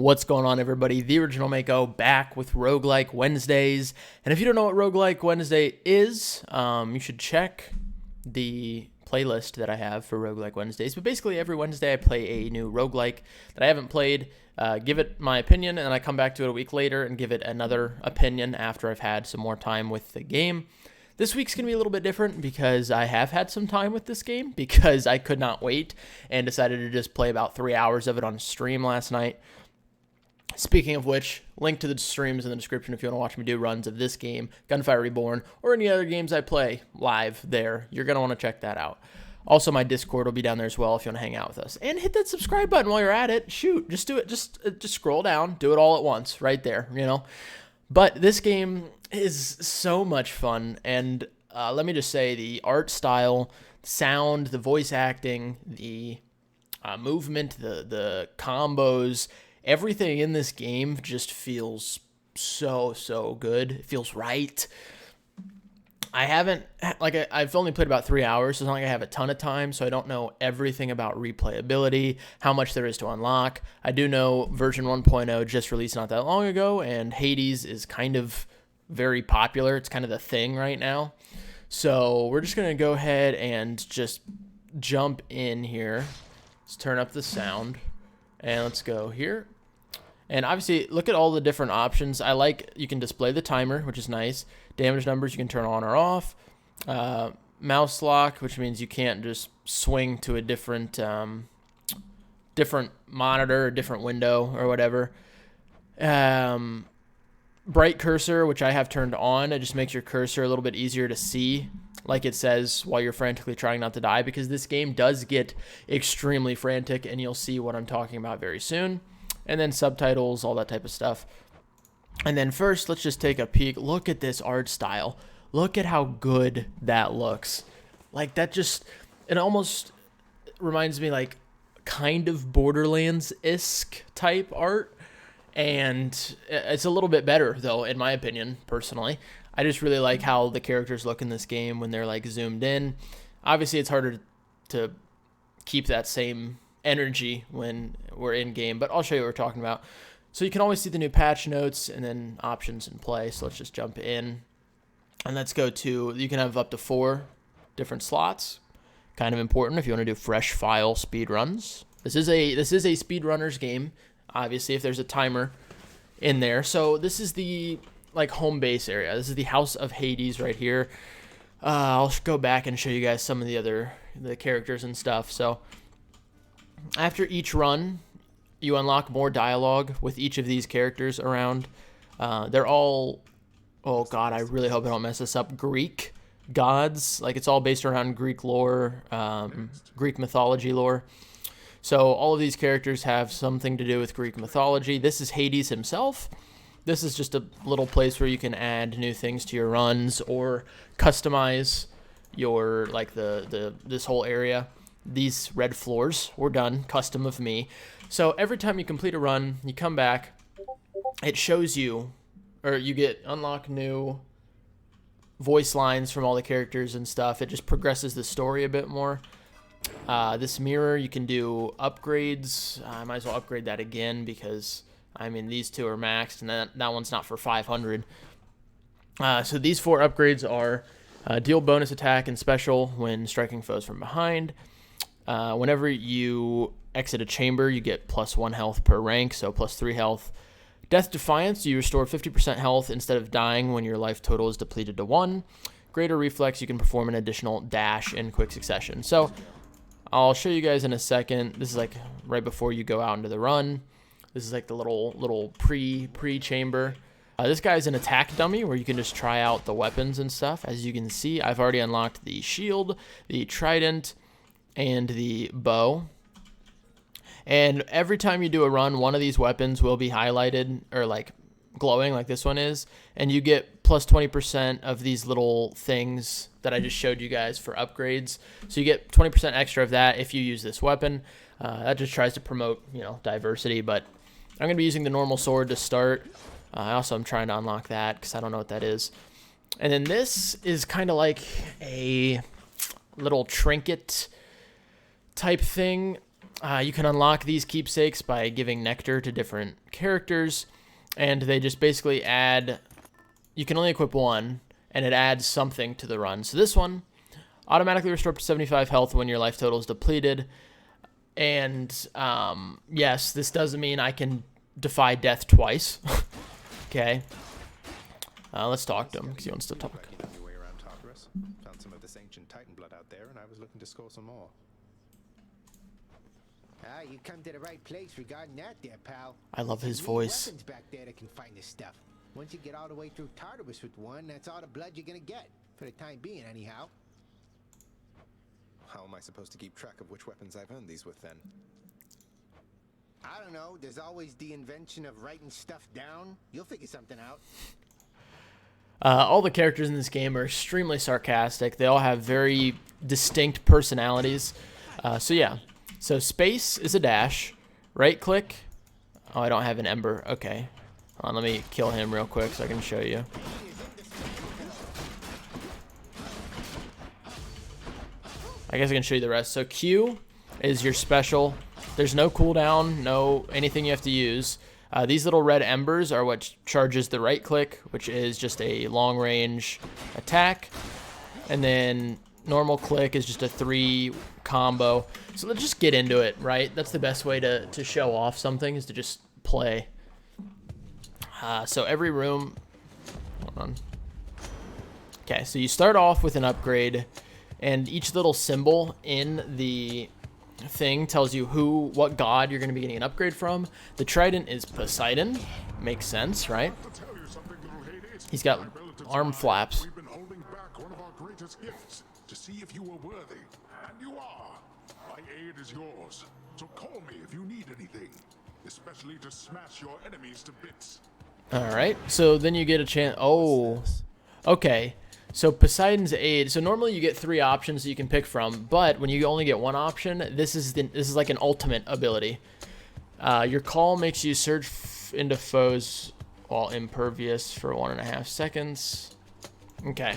What's going on, everybody? The original Mako back with Roguelike Wednesdays. And if you don't know what Roguelike Wednesday is, you should check the playlist that I have for Roguelike Wednesdays. But basically, every Wednesday I play a new roguelike that I haven't played, give it my opinion, and then I come back to it a week later and give it another opinion after I've had some more time with the game. This week's going to be a little bit different because I have had some time with this game because I could not wait and decided to just play about 3 hours of it on stream last night. Speaking of which, link to the streams in the description if you want to watch me do runs of this game, Gunfire Reborn, or any other games I play live there. You're going to want to check that out. Also, my Discord will be down there as well if you want to hang out with us. And hit that subscribe button while you're at it. Shoot, just do it. Just scroll down. Do it all at once right there, you know. But this game is so much fun. And let me just say, the art style, sound, the voice acting, the movement, the combos, everything in this game just feels so good. It feels right. I've only played about 3 hours, so it's not like I have a ton of time, so I don't know everything about replayability, how much there is to unlock. I do know version 1.0 just released not that long ago, and Hades is kind of very popular. It's kind of the thing right now. So we're just going to go ahead and just jump in here. Let's turn up the sound. And let's go here. And obviously, look at all the different options. You can display the timer, which is nice. Damage numbers you can turn on or off. Mouse lock, which means you can't just swing to a different monitor or different window or whatever. Bright cursor, which I have turned on. It just makes your cursor a little bit easier to see, like it says, while you're frantically trying not to die, because this game does get extremely frantic, and you'll see what I'm talking about very soon. And then subtitles, all that type of stuff. And then first, let's just take a peek. Look at this art style. Look at how good that looks. Like, that just, it almost reminds me, like, kind of Borderlands-esque type art. And it's a little bit better, though, in my opinion, personally. I just really like how the characters look in this game when they're, like, zoomed in. Obviously, it's harder to keep that same energy when we're in game, but I'll show you what we're talking about. So you can always see the new patch notes and then options in play. So let's just jump in and let's go to, you can have up to 4 different slots. Kind of important if you want to do fresh file speed runs. This is a speedrunner's game, obviously, if there's a timer in there. So this is the home base area. This is the House of Hades right here. I'll go back and show you guys some of the characters and stuff. So after each run, you unlock more dialogue with each of these characters around. They're all, oh god, I really hope I don't mess this up, Greek gods. Like, it's all based around Greek lore, Greek mythology lore. So all of these characters have something to do with Greek mythology. This is Hades himself. This is just a little place where you can add new things to your runs or customize your, like, this whole area. These red floors were done custom of me. So every time you complete a run, you come back, it shows you, or you get unlock new voice lines from all the characters and stuff. It just progresses the story a bit more. This mirror, you can do upgrades. I might as well upgrade that again because, I mean, these 2 are maxed, and that one's not for 500. So these 4 upgrades are deal bonus attack and special when striking foes from behind. Whenever you exit a chamber, you get +1 health per rank, so +3 health. Death Defiance, you restore 50% health instead of dying when your life total is depleted to 1. Greater Reflex, you can perform an additional dash in quick succession. So I'll show you guys in a second. This is like right before you go out into the run. This is like the little pre-chamber. This guy's an attack dummy where you can just try out the weapons and stuff. As you can see, I've already unlocked the shield, the trident, and the bow. And every time you do a run, one of these weapons will be highlighted or like glowing like this one is, and you get +20% of these little things that I just showed you guys for upgrades. So you get 20% extra of that if you use this weapon. That just tries to promote, diversity, but I'm going to be using the normal sword to start. I also am trying to unlock that because I don't know what that is. And then this is kind of like a little trinket type thing. You can unlock these keepsakes by giving nectar to different characters, and they just basically add, you can only equip one, and it adds something to the run. So this one, automatically restore up to 75 health when your life total is depleted. And yes, this doesn't mean I can defy death twice. Okay. Let's talk to him because he wants to talk. Your way around TARTARUS. Found some of this ancient Titan blood out there, and I was looking to score some more. Ah, you come to the right place regarding that there, pal. I love his There's voice. weapons back there that can find this stuff. Once you get all the way through Tartarus with one, that's all the blood you're gonna get. For the time being, anyhow. How am I supposed to keep track of which weapons I've earned these with, then? I don't know. There's always the invention of writing stuff down. You'll figure something out. All the characters in this game are extremely sarcastic. They all have very distinct personalities. So yeah. So space is a dash. Right click. Oh, I don't have an ember. Okay. Hold on, let me kill him real quick so I can show you. I guess I can show you the rest. So Q is your special. There's no cooldown, no anything you have to use. These little red embers are what charges the right click, which is just a long range attack. And then normal click is just a 3 combo. So let's just get into it, right? That's the best way to show off something, is to just play. So every room, hold on. Okay, so you start off with an upgrade, and each little symbol in the thing tells you what god you're going to be getting an upgrade from. The trident is Poseidon. Makes sense, right? He's got arm flaps. We've been holding back one of our greatest gifts to see if you were worthy, and you are. My aid is yours, so call me if you need anything, especially to smash your enemies to bits. All right, so then you get a chance. Oh, okay. So Poseidon's aid. So normally you get 3 options that you can pick from, but when you only get 1 option, this is like an ultimate ability. Your call makes you surge into foes while impervious for 1.5 seconds. Okay,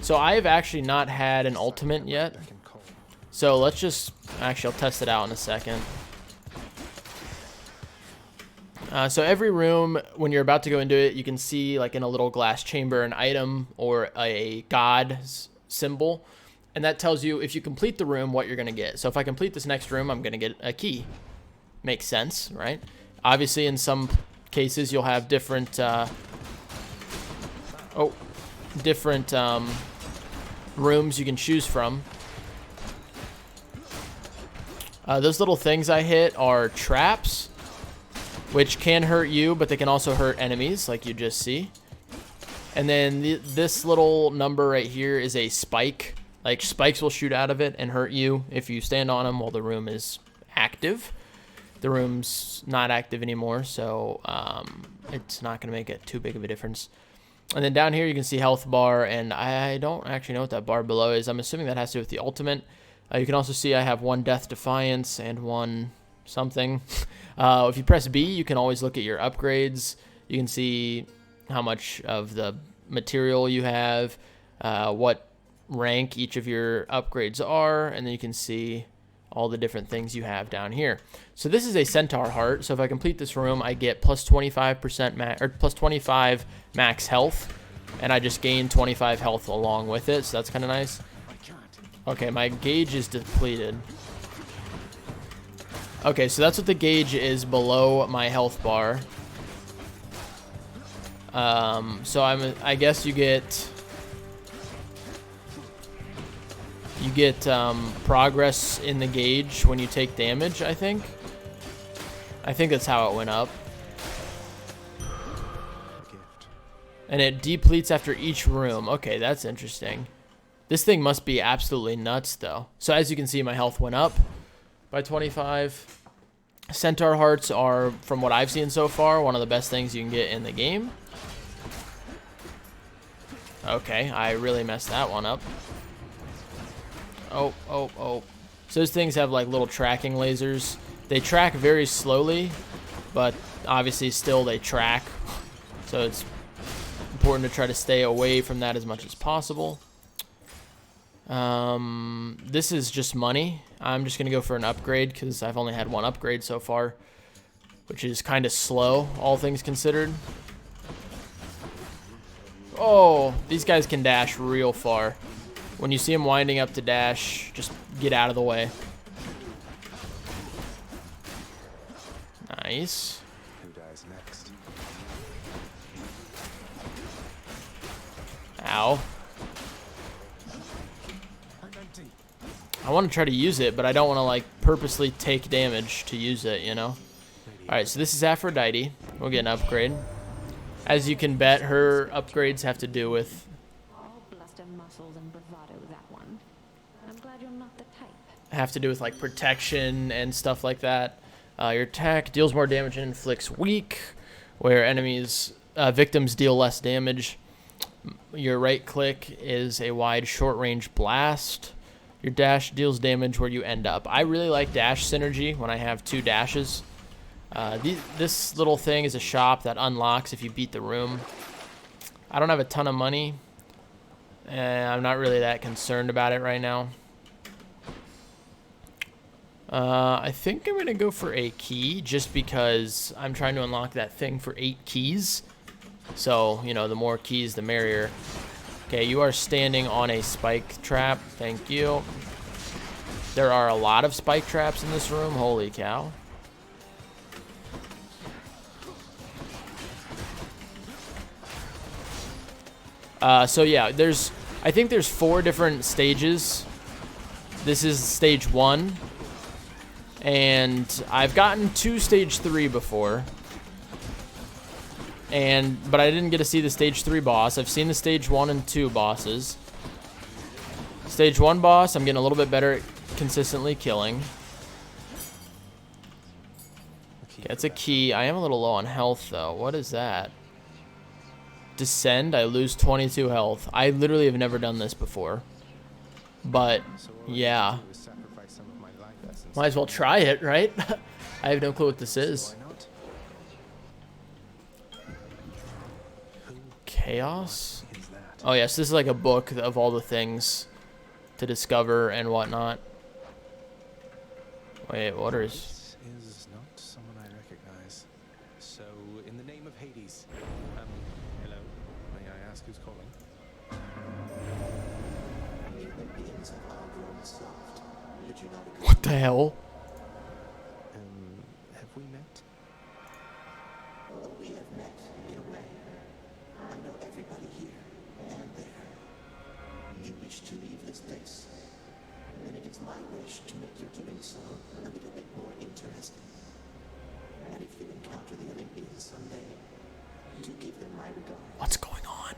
so I have actually not had an ultimate yet. So let's just actually I'll test it out in a second. So every room, when you're about to go into it, you can see like in a little glass chamber an item or a god symbol, and that tells you if you complete the room what you're going to get. So if I complete this next room, I'm going to get a key. Makes sense, right? Obviously in some cases you'll have different rooms you can choose from. Those little things I hit are traps, which can hurt you, but they can also hurt enemies, like you just see. And then this little number right here is a spike. Like, spikes will shoot out of it and hurt you if you stand on them while the room is active. The room's not active anymore, so it's not going to make it too big of a difference. And then down here you can see health bar, and I don't actually know what that bar below is. I'm assuming that has to do with the ultimate. You can also see I have 1 Death Defiance and 1 something. If you press B, you can always look at your upgrades. You can see how much of the material you have, what rank each of your upgrades are, and then you can see all the different things you have down here. So this is a centaur heart. So if I complete this room, I get plus 25% or plus 25 max health, and I just gain 25 health along with it. So that's kind of nice. Okay, my gauge is depleted. Okay, so that's what the gauge is below my health bar. So I guess you get progress in the gauge when you take damage, I think. I think that's how it went up. And it depletes after each room. Okay, that's interesting. This thing must be absolutely nuts, though. So as you can see, my health went up by 25. Centaur hearts are, from what I've seen so far, one of the best things you can get in the game. Okay, I really messed that one up. Oh. So those things have like little tracking lasers. They track very slowly, but obviously still they track. So it's important to try to stay away from that as much as possible. This is just money. I'm just going to go for an upgrade because I've only had one upgrade so far, which is kind of slow, all things considered. Oh, these guys can dash real far. When you see them winding up to dash, just get out of the way. Nice. Who dies next? Ow. I want to try to use it, but I don't want to, like, purposely take damage to use it, you know? Alright, so this is Aphrodite. We'll get an upgrade. As you can bet, her upgrades have to do with... All bluster, muscles, and bravado, that one. I'm glad you're not the type. Have to do with, like, protection and stuff like that. Your attack deals more damage and inflicts weak, where enemies, victims deal less damage. Your right click is a wide short-range blast. Your dash deals damage where you end up. I really like dash synergy when I have two dashes. This little thing is a shop that unlocks if you beat the room. I don't have a ton of money, and I'm not really that concerned about it right now. I think I'm going to go for a key just because I'm trying to unlock that thing for 8 keys. So, you know, the more keys, the merrier. Okay, you are standing on a spike trap. Thank you. There are a lot of spike traps in this room. Holy cow. So yeah, I think there's 4 different stages. This is stage 1. And I've gotten to stage 3 before. But I didn't get to see the stage 3 boss. I've seen the stage 1 and 2 bosses. Stage 1 boss, I'm getting a little bit better at consistently killing. Okay, it's a key. I am a little low on health, though. What is that? Descend, I lose 22 health. I literally have never done this before. But, yeah. Might as well try it, right? I have no clue what this is. Chaos? Oh, yes, this is like a book of all the things to discover and whatnot. Wait, what is... This is not someone I recognize. So, in the name of Hades, hello? May I ask who's calling? What the hell? Have we met? We have met in a way. I know everybody here and there. You wish to leave this place, and it is my wish to make your doing so a little bit more interesting. And if you encounter the Olympians someday, do give them my regard. What's going on?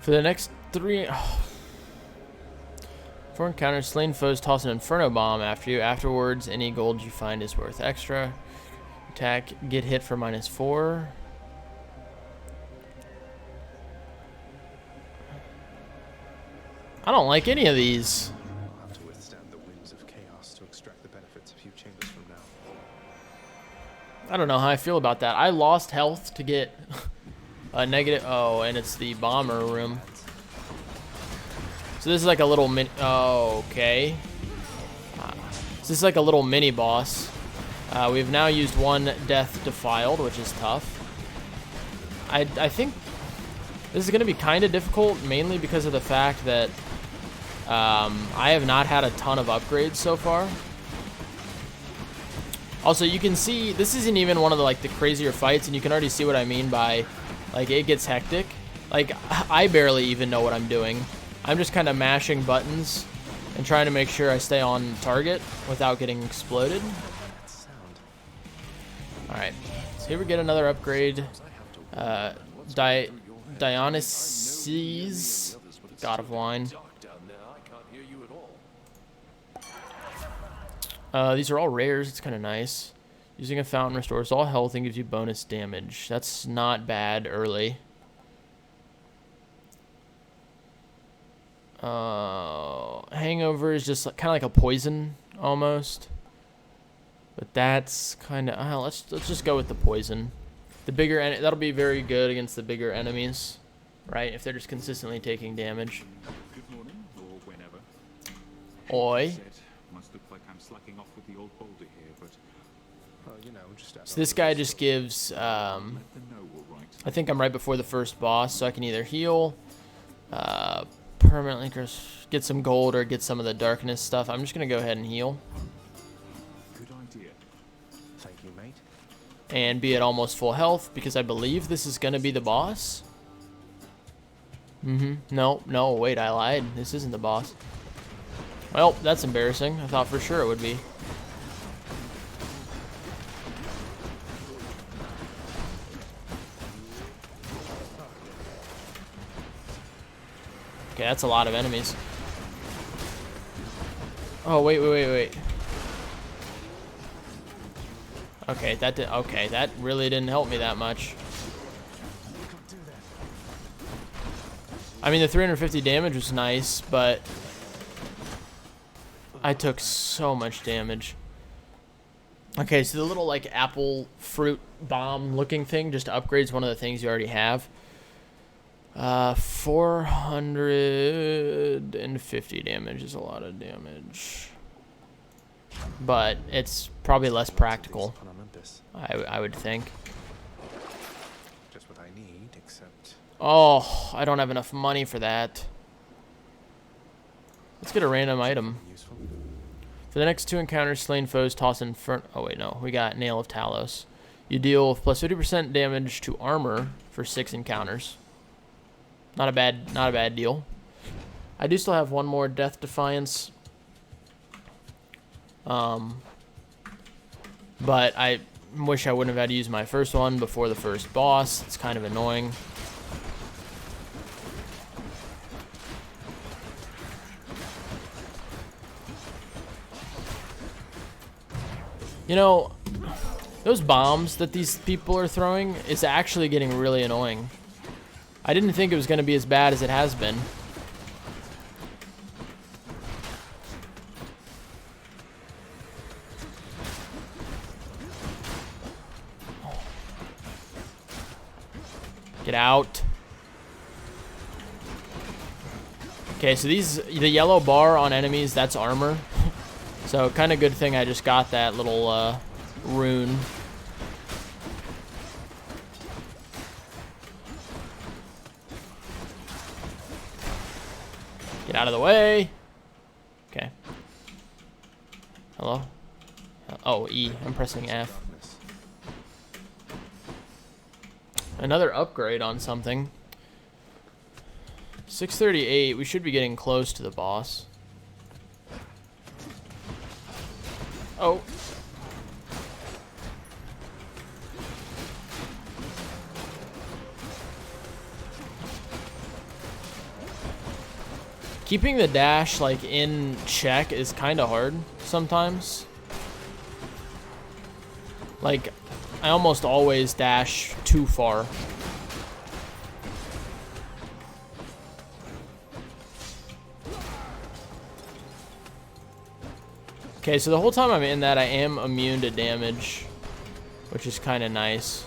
For the next 3... Oh. For encounters, slain foes toss an Inferno Bomb after you. Afterwards, any gold you find is worth extra. Attack, get hit for -4. I don't like any of these. I'll have to withstand the winds of chaos to extract the benefits a few chambers from now. I don't know how I feel about that. I lost health to get a negative... Oh, and it's the bomber room. So this is like a little mini... Oh, okay. So this is like a little mini boss. We've now used 1 Death Defiled, which is tough. I think this is going to be kind of difficult, mainly because of the fact that I have not had a ton of upgrades so far. Also, you can see this isn't even one of the crazier fights, and you can already see what I mean by like it gets hectic. Like I barely even know what I'm doing. I'm just kind of mashing buttons and trying to make sure I stay on target without getting exploded. Alright, so here we get another upgrade. Dionysus, God of Wine. These are all rares. It's kind of nice. Using a fountain restores all health and gives you bonus damage. That's not bad early. Hangover is just kind of like a poison almost. But that's kind of... let's just go with the poison. The bigger... That'll be very good against the bigger enemies. right? If they're just consistently taking damage. Good morning, or whenever. Oi. Said, must look like I'm slacking off with the old boulder here, but Well, you know, just So this guy just gives, let them know, all right. I think I'm right before the first boss, so I can either heal, permanently get some gold, or get some of the darkness stuff. I'm just going to go ahead and heal. Good idea. Thank you, mate. And be at almost full health, because I believe this is going to be the boss. No, wait, I lied. This isn't the boss. Well, that's embarrassing. I thought for sure it would be. Okay, that's a lot of enemies. Oh, wait. Okay, that really didn't help me that much. I mean, the 350 damage was nice, but I took so much damage. Okay, so the little, like, apple fruit bomb looking thing just upgrades one of the things you already have. 450 damage is a lot of damage. But it's probably less practical, I would think. Just what I need, except... Oh, I don't have enough money for that. Let's get a random item. Useful. For the next 2 encounters, slain foes toss oh wait, no. We got Nail of Talos. You deal plus 50% damage to armor for 6 encounters. Not a bad deal. I do still have one more Death Defiance. But I wish I wouldn't have had to use my first one before the first boss. It's kind of annoying. You know, those bombs that these people are throwing is actually getting really annoying. I didn't think it was going to be as bad as it has been. Get out. Okay, so the yellow bar on enemies, that's armor. So kind of good thing I just got that little rune. Get out of the way. Okay. Hello? Oh, E. I'm pressing F. Another upgrade on something. 638. We should be getting close to the boss. Oh. Keeping the dash, like, in check is kind of hard sometimes. Like, I almost always dash too far. Okay, so the whole time I'm in that, I am immune to damage, which is kind of nice.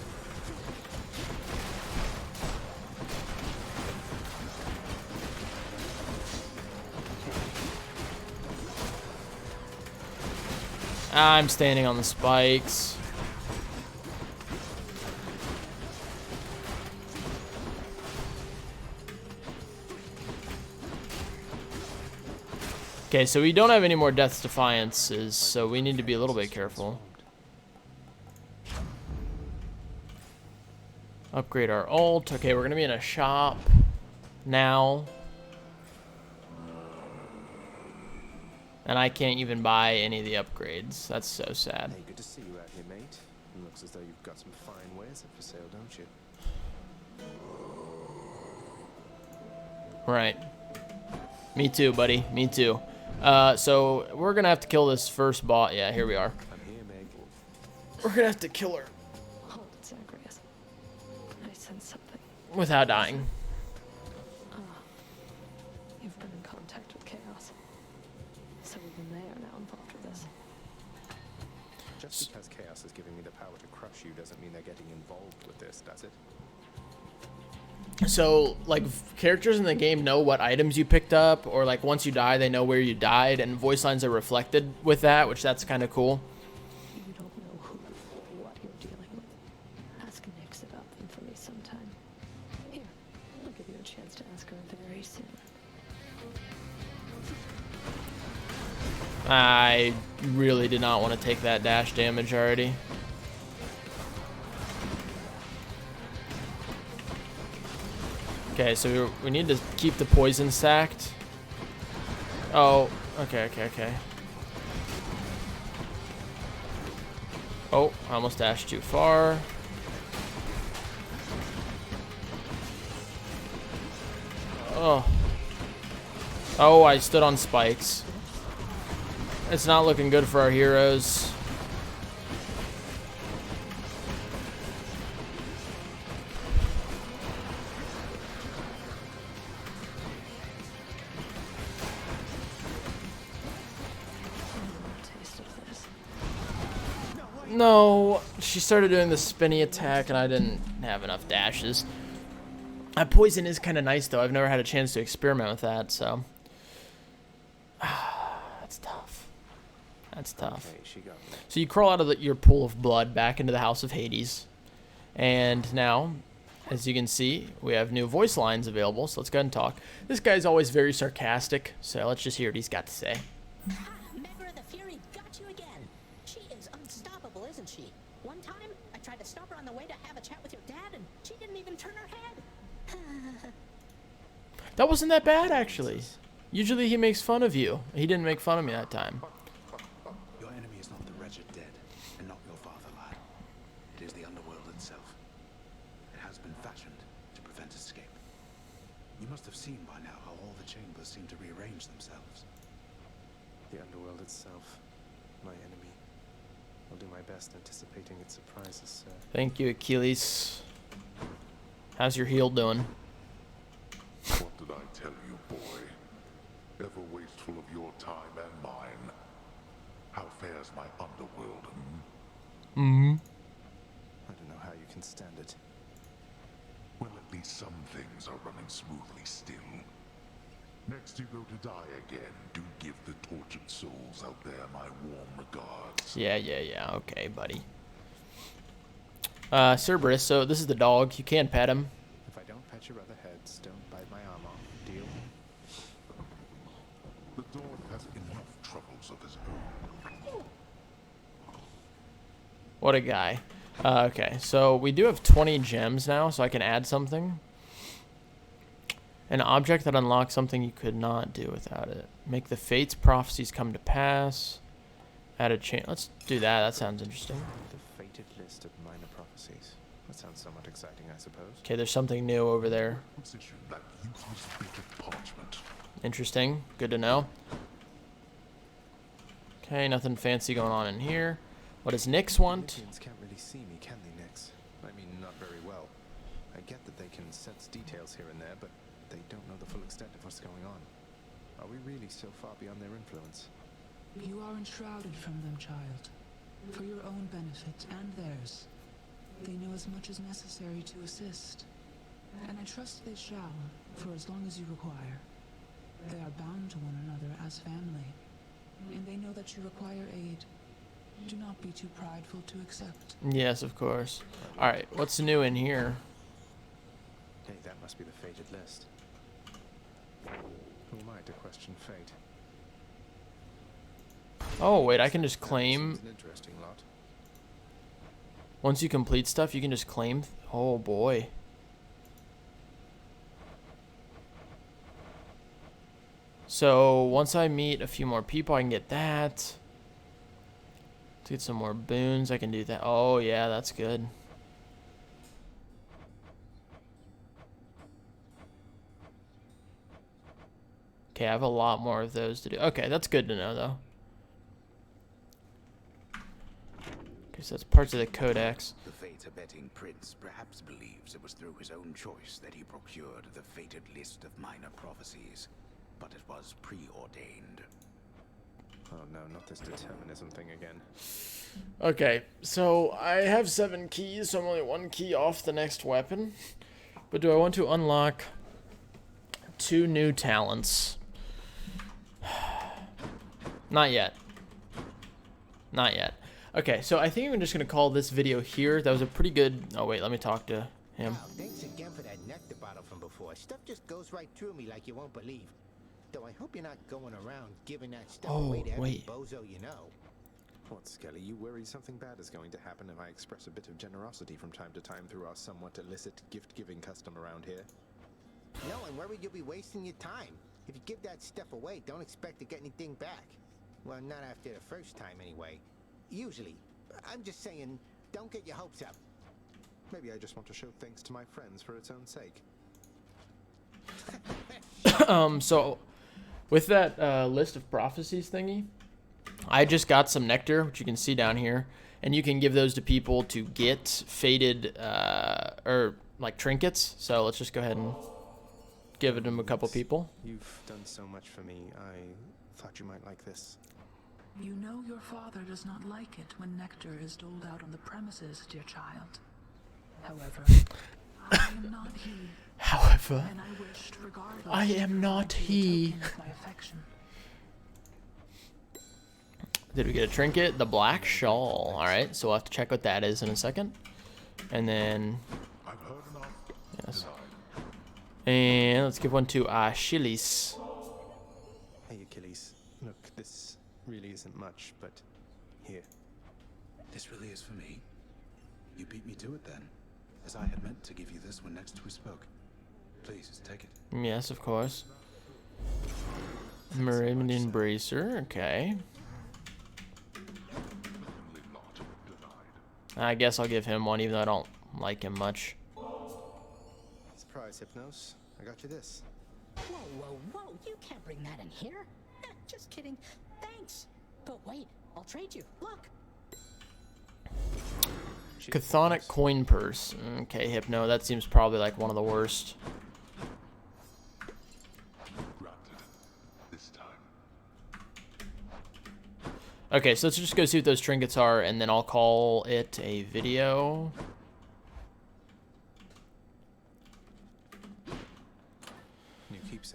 I'm standing on the spikes. Okay, so we don't have any more Death's Defiances, so we need to be a little bit careful. Upgrade our ult. Okay, we're going to be in a shop now. And I can't even buy any of the upgrades. That's so sad. Hey, good to see you out here, mate. It looks as though you've got some fine wares up for sale, don't you? Right. Me too, buddy. Me too. So we're gonna have to kill this first boss. Yeah, here we are. I'm here, Meg. We're gonna have to kill her Hold it, Zagreus. I sense something. without dying. You've been in contact with Chaos. So even they are now involved with this. Just because Chaos is giving me the power to crush you doesn't mean they're getting involved with this, does it? So, like, characters in the game know what items you picked up, or, like, once you die, they know where you died, and voice lines are reflected with that, which that's kind of cool. You don't know who or what you're dealing with. Ask Nyx about them for me sometime. Here, I'll give you a chance to ask her very soon. I really did not want to take that dash damage already. Okay, so we need to keep the poison stacked. Oh, okay. Oh, I almost dashed too far. Oh. Oh, I stood on spikes. It's not looking good for our heroes. Taste of this. No, she started doing the spinny attack and I didn't have enough dashes. That poison is kind of nice though. I've never had a chance to experiment with that, so. That's tough. That's tough. Okay, she got me. So you crawl out of your pool of blood back into the House of Hades. And now, as you can see, we have new voice lines available, so let's go ahead and talk. This guy's always very sarcastic, so let's just hear what he's got to say. Member of the Fury got you again. She is unstoppable, isn't she? One time, I tried to stop her on the way to have a chat with your dad, and she didn't even turn her head. That wasn't that bad, actually. Usually he makes fun of you. He didn't make fun of me that time. Your enemy is not the wretched dead, and not your fatherland. It is the underworld itself. It has been fashioned to prevent escape. You must have seen by now how all the chambers seem to rearrange themselves. The underworld itself, my enemy. I'll do my best anticipating its surprises, sir. Thank you, Achilles. How's your heel doing? What did I tell you, boy? Ever wasteful of your time and mine. How fares my underworld, I don't know how you can stand it. Well, at least some things are running smoothly still. Next you go to die again, do give the tortured souls out there my warm regards. Yeah. Okay, buddy. Cerberus, so this is the dog. You can pet him. If I don't pet your other heads, don't bite my arm off. Deal? The dog has enough troubles of his own. What a guy. Okay, so we do have 20 gems now, so I can add something. An object that unlocks something you could not do without it. Make the fates prophecies come to pass. Add a chain. Let's do that. That sounds interesting. The fated list of minor prophecies. That sounds somewhat exciting, I suppose. Okay, there's something new over there. Position that useless bit of parchment. Interesting. Good to know. Okay, nothing fancy going on in here. What does Nyx want? Olympians can't really see me, can they, Nyx? I mean, not very well. I get that they can sense details here and there, but they don't know the full extent of what's going on. Are we really so far beyond their influence? You are enshrouded from them, child. For your own benefit and theirs. They know as much as necessary to assist. And I trust they shall, for as long as you require. They are bound to one another as family. And they know that you require aid. Do not be too prideful to accept. Yes, of course. Alright, what's new in here? Hey, that must be the fated list. Who am I to question fate? Oh, wait, I can just claim. Seems an interesting lot. Once you complete stuff, you can just claim. Oh, boy. So, once I meet a few more people, I can get that. To get some more boons, I can do that. Oh, yeah, that's good. Okay, I have a lot more of those to do. Okay, that's good to know, though. Okay, so that's parts of the codex. The fate-abetting prince perhaps believes it was through his own choice that he procured the fated list of minor prophecies, but it was preordained. Oh no, not this determinism thing again. Okay, so I have 7 keys, so I'm only 1 key off the next weapon. But do I want to unlock 2 new talents? Not yet. Not yet. Okay, so I think I'm just going to call this video here. That was a pretty good... Oh, wait, let me talk to him. Wow, thanks again for that nectar bottle from before. Stuff just goes right through me like you won't believe. Though I hope you're not going around giving that stuff away to every bozo you know. What, Skelly? You worry something bad is going to happen if I express a bit of generosity from time to time through our somewhat illicit gift-giving custom around here? No, I'm worried you'll be wasting your time. If you give that stuff away, don't expect to get anything back. Well, not after the first time, anyway. Usually. I'm just saying, don't get your hopes up. Maybe I just want to show thanks to my friends for its own sake. So, with that list of prophecies thingy, I just got some nectar, which you can see down here, and you can give those to people to get faded, or like trinkets. So let's just go ahead and give it to a couple people. You've done so much for me. I thought you might like this. You know your father does not like it when nectar is doled out on the premises, dear child. However, I am not he. However, and I wished, regardless, I am not he. my affection. Did we get a trinket? The black shawl. All right, so we'll have to check what that is in a second. And then, yes. And let's give one to Achilles. Hey, Achilles. Look, this really isn't much, but here. This really is for me? You beat me to it then, as I had meant to give you this when next we spoke. Please, take it. Yes, of course. Meridian Bracer, okay. I guess I'll give him one, even though I don't like him much. Surprise, Hypnos. I got you this. Whoa, whoa, whoa. You can't bring that in here. Just kidding. Thanks. But wait, I'll trade you. Look. Chthonic coin purse. Okay, Hypno. That seems probably like one of the worst. Okay, so let's just go see what those trinkets are, and then I'll call it a video.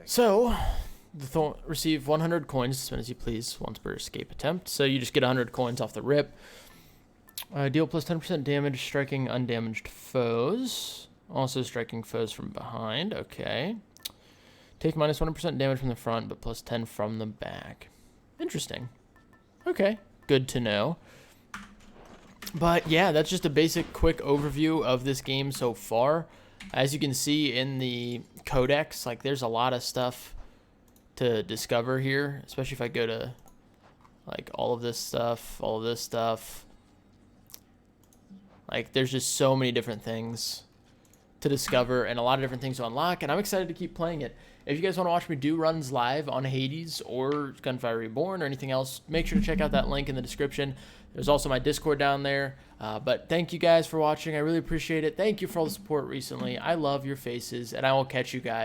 So, receive 100 coins, spend as you please, once per escape attempt. So you just get 100 coins off the rip. Deal plus 10% damage, striking undamaged foes. Also striking foes from behind. Okay. Take minus 1% damage from the front, but plus 10 from the back. Interesting. Okay, good to know. But yeah, that's just a basic quick overview of this game so far. As you can see in the codex, like there's a lot of stuff to discover here, especially if I go to like all of this stuff, all of this stuff. Like there's just so many different things to discover and a lot of different things to unlock, and I'm excited to keep playing it. If you guys want to watch me do runs live on Hades or Gunfire Reborn or anything else, make sure to check out that link in the description. There's also my Discord down there. But thank you guys for watching. I really appreciate it. Thank you for all the support recently. I love your faces, and I will catch you guys